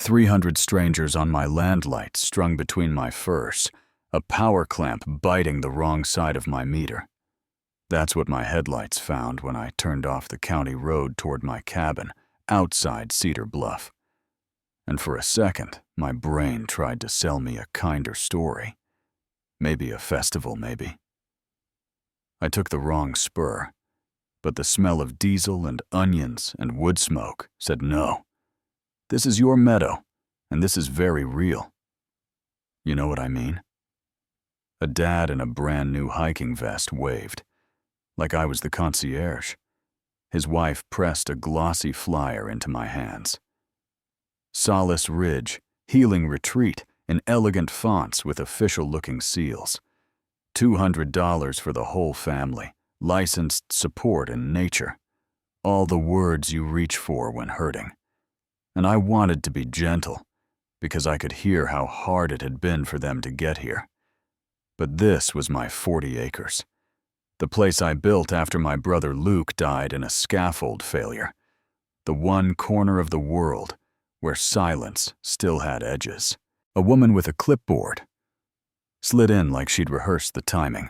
300 strangers on my landlight strung between my furs, a power clamp biting the wrong side of my meter. That's what my headlights found when I turned off the county road toward my cabin outside Cedar Bluff. And for a second, my brain tried to sell me a kinder story. Maybe a festival, maybe. I took the wrong spur, but the smell of diesel and onions and wood smoke said no. This is your meadow, and this is very real. You know what I mean? A dad in a brand new hiking vest waved, like I was the concierge. His wife pressed a glossy flyer into my hands. Solace Ridge, Healing Retreat in elegant fonts with official-looking seals. $200 for the whole family, licensed support in nature. All the words you reach for when hurting. And I wanted to be gentle, because I could hear how hard it had been for them to get here. But this was my 40 acres. The place I built after my brother Luke died in a scaffold failure. The one corner of the world where silence still had edges. A woman with a clipboard slid in like she'd rehearsed the timing.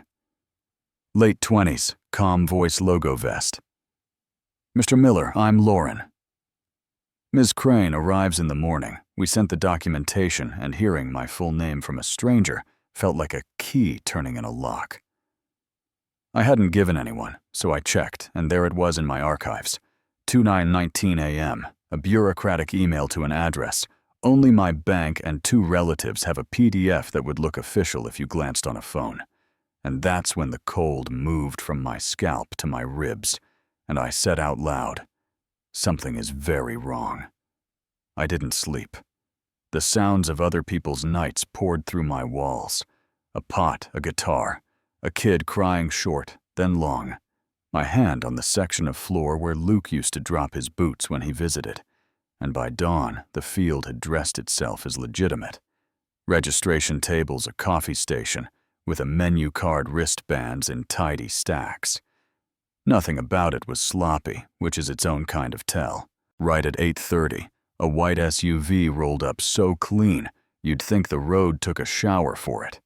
Late 20s, calm voice logo vest. Mr. Miller, I'm Lauren. Ms. Crane arrives in the morning. We sent the documentation, and hearing my full name from a stranger felt like a key turning in a lock. I hadn't given anyone, so I checked, and there it was in my archives. 29:19 a.m., a bureaucratic email to an address. Only my bank and 2 relatives have a PDF that would look official if you glanced on a phone. And that's when the cold moved from my scalp to my ribs, and I said out loud, something is very wrong. I didn't sleep. The sounds of other people's nights poured through my walls. A pot, a guitar, a kid crying short, then long. My hand on the section of floor where Luke used to drop his boots when he visited. And by dawn, the field had dressed itself as legitimate. Registration tables, a coffee station, with a menu card wristbands in tidy stacks. Nothing about it was sloppy, which is its own kind of tell. Right at 8:30, a white SUV rolled up so clean, you'd think the road took a shower for it.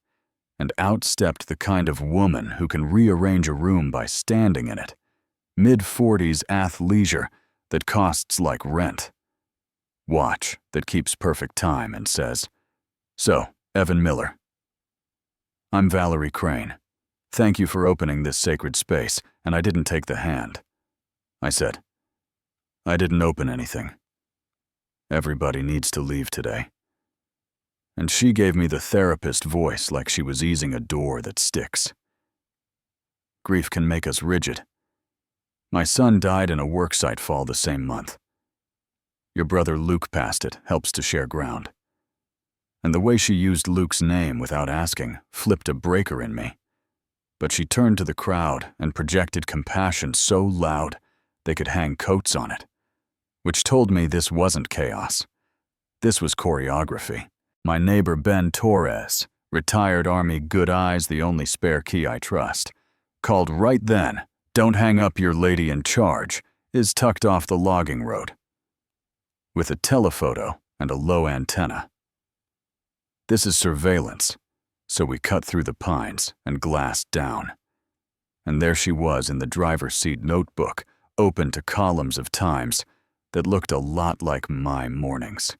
And out stepped the kind of woman who can rearrange a room by standing in it. Mid-40s athleisure that costs like rent. Watch that keeps perfect time and says, "So, Evan Miller. I'm Valerie Crane. Thank you for opening this sacred space," and I didn't take the hand. I said, "I didn't open anything. Everybody needs to leave today." And she gave me the therapist voice like she was easing a door that sticks. Grief can make us rigid. My son died in a worksite fall the same month. Your brother Luke passed it, helps to share ground. And the way she used Luke's name without asking flipped a breaker in me. But she turned to the crowd and projected compassion so loud they could hang coats on it, which told me this wasn't chaos. This was choreography. My neighbor Ben Torres, retired Army good eyes, the only spare key I trust, called right then, "Don't hang up your lady in charge," is tucked off the logging road. With a telephoto and a low antenna. This is surveillance, so we cut through the pines and glassed down. And there she was in the driver's seat notebook, open to columns of times that looked a lot like my mornings.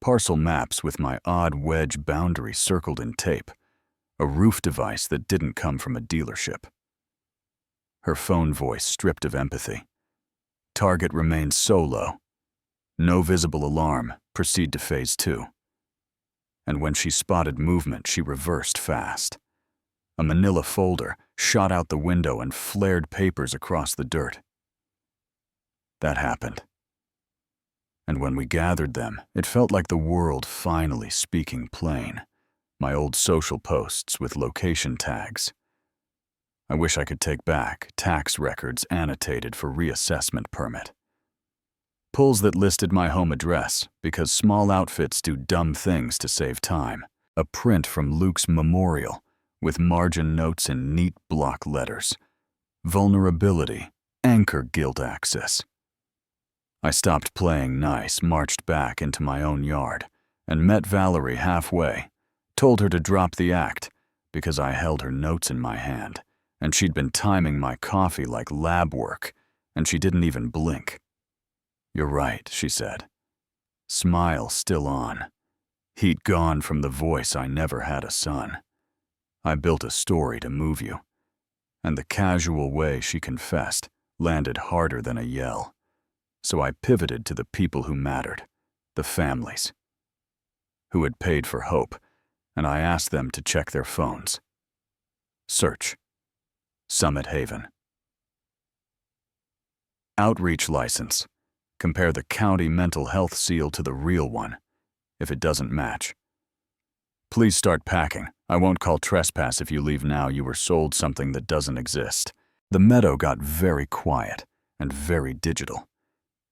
Parcel maps with my odd wedge boundary circled in tape, a roof device that didn't come from a dealership. Her phone voice stripped of empathy. Target remains solo. No visible alarm, proceed to phase 2. And when she spotted movement, she reversed fast. A manila folder shot out the window and flared papers across the dirt. That happened. And when we gathered them, it felt like the world finally speaking plain. My old social posts with location tags. I wish I could take back tax records annotated for reassessment permit. Pulls that listed my home address because small outfits do dumb things to save time. A print from Luke's memorial with margin notes in neat block letters. Vulnerability, anchor guilt axis. I stopped playing nice, marched back into my own yard, and met Valerie halfway, told her to drop the act because I held her notes in my hand, and she'd been timing my coffee like lab work, and she didn't even blink. "You're right," she said. Smile still on. Heat gone from the voice I never had a son. "I built a story to move you." And the casual way she confessed landed harder than a yell. So I pivoted to the people who mattered, the families, who had paid for hope, and I asked them to check their phones. Search. Summit Haven. Outreach license. Compare the county mental health seal to the real one. If it doesn't match, please start packing. I won't call trespass if you leave now. You were sold something that doesn't exist. The meadow got very quiet and very digital.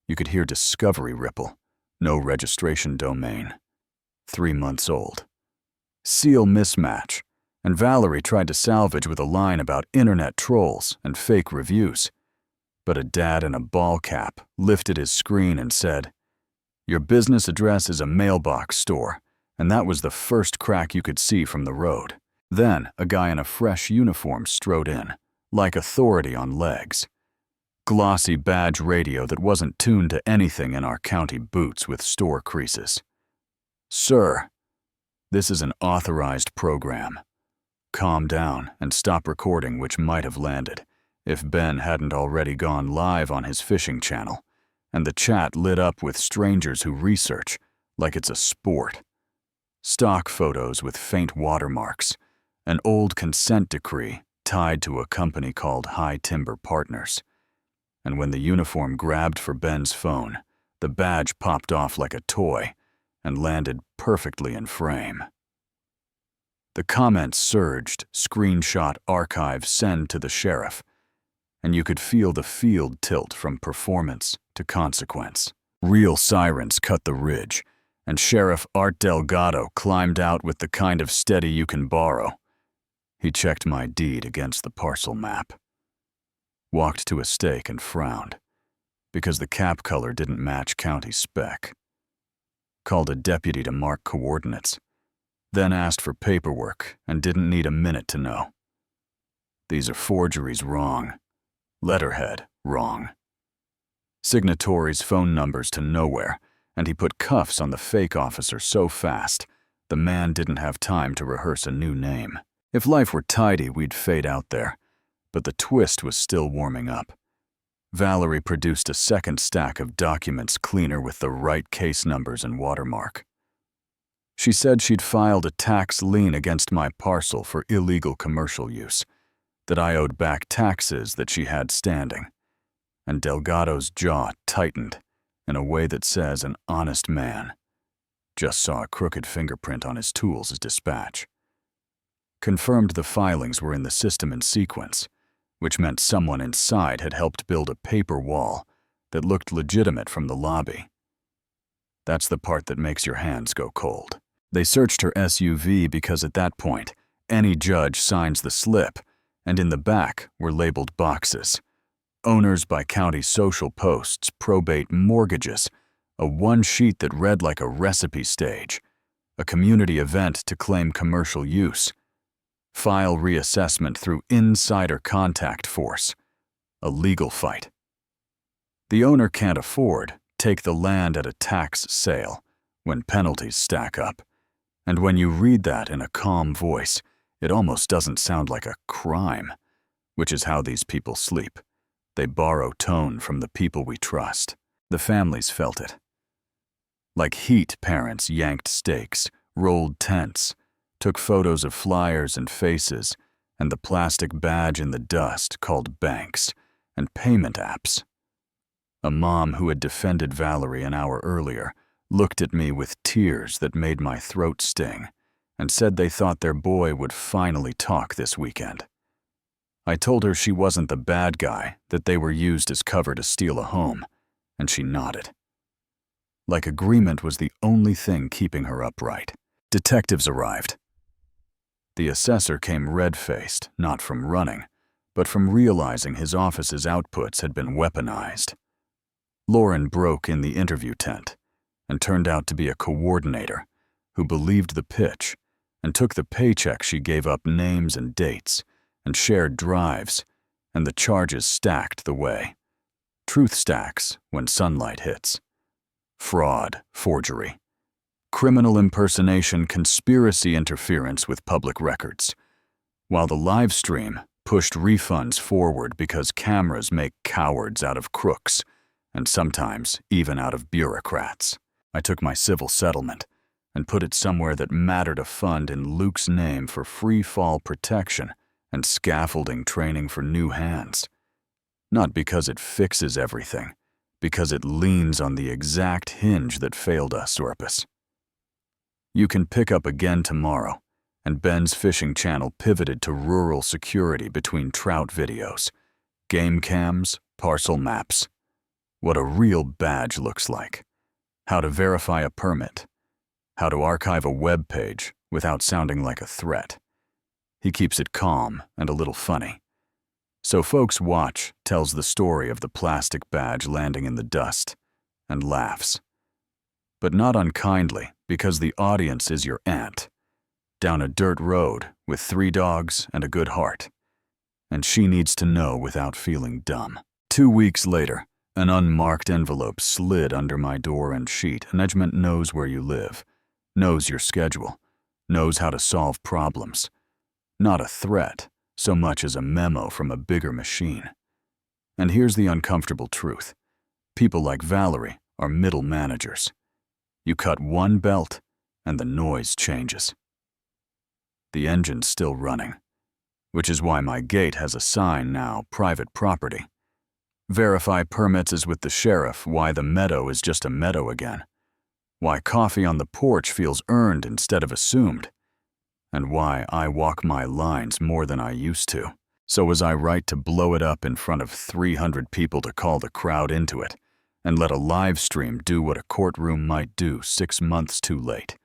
You could hear discovery ripple. No registration domain. 3 months old. Seal mismatch. And Valerie tried to salvage with a line about internet trolls and fake reviews. But a dad in a ball cap lifted his screen and said, "Your business address is a mailbox store," and that was the first crack you could see from the road. Then a guy in a fresh uniform strode in, like authority on legs. Glossy badge radio that wasn't tuned to anything in our county boots with store creases. "Sir, this is an authorized program. Calm down and stop recording," which might have landed if Ben hadn't already gone live on his fishing channel, and the chat lit up with strangers who research like it's a sport. Stock photos with faint watermarks, an old consent decree tied to a company called High Timber Partners. And when the uniform grabbed for Ben's phone, the badge popped off like a toy and landed perfectly in frame. The comments surged, screenshot, archive, send to the sheriff, and you could feel the field tilt from performance to consequence. Real sirens cut the ridge, and Sheriff Art Delgado climbed out with the kind of steady you can borrow. He checked my deed against the parcel map, walked to a stake and frowned, because the cap color didn't match county spec. Called a deputy to mark coordinates, then asked for paperwork and didn't need a minute to know. "These are forgeries, wrong. Letterhead, wrong. Signatories' phone numbers to nowhere, and he put cuffs on the fake officer so fast, the man didn't have time to rehearse a new name. If life were tidy, we'd fade out there, but the twist was still warming up. Valerie produced a second stack of documents cleaner with the right case numbers and watermark. She said she'd filed a tax lien against my parcel for illegal commercial use, that I owed back taxes that she had standing, and Delgado's jaw tightened in a way that says an honest man just saw a crooked fingerprint on his tools as dispatch. Confirmed the filings were in the system in sequence, which meant someone inside had helped build a paper wall that looked legitimate from the lobby. That's the part that makes your hands go cold. They searched her SUV because at that point, any judge signs the slip, and in the back were labeled boxes. Owners by county social posts, probate mortgages, a one sheet that read like a recipe stage, a community event to claim commercial use, file reassessment through insider contact force, a legal fight. The owner can't afford, take the land at a tax sale when penalties stack up. And when you read that in a calm voice, it almost doesn't sound like a crime, which is how these people sleep. They borrow tone from the people we trust. The families felt it. Like heat, parents yanked stakes, rolled tents, took photos of flyers and faces, and the plastic badge in the dust called banks and payment apps. A mom who had defended Valerie an hour earlier looked at me with tears that made my throat sting and said they thought their boy would finally talk this weekend. I told her she wasn't the bad guy, that they were used as cover to steal a home, and she nodded. Like agreement was the only thing keeping her upright. Detectives arrived. The assessor came red-faced, not from running, but from realizing his office's outputs had been weaponized. Lauren broke in the interview tent and turned out to be a coordinator who believed the pitch and took the paycheck. She gave up names and dates and shared drives, and the charges stacked the way. Truth stacks when sunlight hits. Fraud, forgery, criminal impersonation, conspiracy, interference with public records. While the live stream pushed refunds forward because cameras make cowards out of crooks, and sometimes even out of bureaucrats. I took my civil settlement and put it somewhere that mattered, a fund in Luke's name for free fall protection and scaffolding training for new hands. Not because it fixes everything, because it leans on the exact hinge that failed us, Orpus. You can pick up again tomorrow, and Ben's fishing channel pivoted to rural security between trout videos, game cams, parcel maps. What a real badge looks like, how to verify a permit, how to archive a web page without sounding like a threat. He keeps it calm and a little funny. So Folks Watch tells the story of the plastic badge landing in the dust and laughs. But not unkindly, because the audience is your aunt, down a dirt road with 3 dogs and a good heart. And she needs to know without feeling dumb. 2 weeks later, an unmarked envelope slid under my door and sheet. Management knows where you live, knows your schedule, knows how to solve problems. Not a threat, so much as a memo from a bigger machine. And here's the uncomfortable truth. People like Valerie are middle managers. You cut one belt, and the noise changes. The engine's still running, which is why my gate has a sign now, private property. Verify permits is with the sheriff, why the meadow is just a meadow again. Why coffee on the porch feels earned instead of assumed. And why I walk my lines more than I used to. So was I right to blow it up in front of 300 people to call the crowd into it, and let a live stream do what a courtroom might do 6 months too late?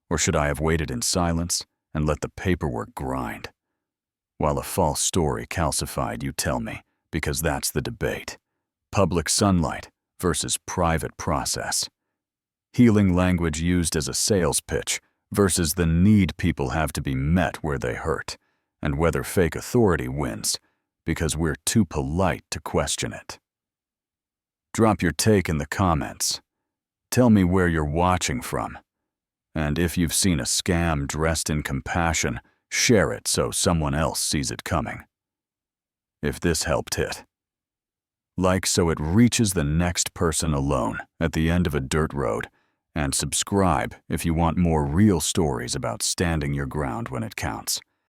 Or should I have waited in silence and let the paperwork grind? While a false story calcified, you tell me, because that's the debate. Public sunlight versus private process. Healing language used as a sales pitch versus the need people have to be met where they hurt, and whether fake authority wins because we're too polite to question it. Drop your take in the comments. Tell me where you're watching from. And if you've seen a scam dressed in compassion, share it so someone else sees it coming. If this helped, hit like so it reaches the next person alone at the end of a dirt road, and subscribe if you want more real stories about standing your ground when it counts.